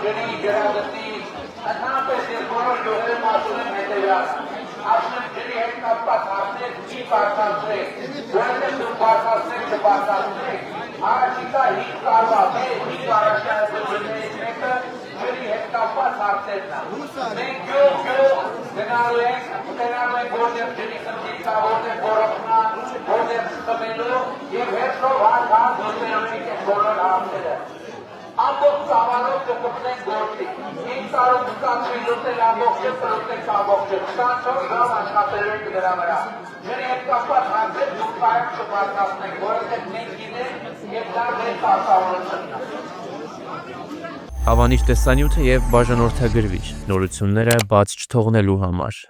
ջրի ջրադասի ընդհանրապես ես բոլոր գյուղերը ասում եմ հետևյալը ասում եմ ջրի հետ կապված հարցեր չի բարձրացրեք, որովհետև դուք բարձրացրեք չբարձրացրեք, առաջիկա 5 տարվա 5 առաջադրանքներից մեկը ջրի հետ կապված հարցերն է։ Մենք գյուղ գնալու ենք որտեղ ջրի խնդիր կա, որտեղ ոռոգնա, որտեղ խմելու եւ հետո հան դուրսերում են բոլոր հարցերը։ Ամբողջ ծավալով կգտնենք գործի։ 5 տարում ստացվի լուծել ամբողջը, լուծենք ամբողջը։ 24 ժամ աշխատելու ենք դրա վրա։ Ջրի հետ կապված հարցեր դուք կայք չբարձրացնենք, որովհետև մենք գիտենք եւ դա մեր պարտավորությունն է։ Հավանիչ տեսանյութը եւ բաժանորդագրվիչ նորությունները բաց չթողնելու համար։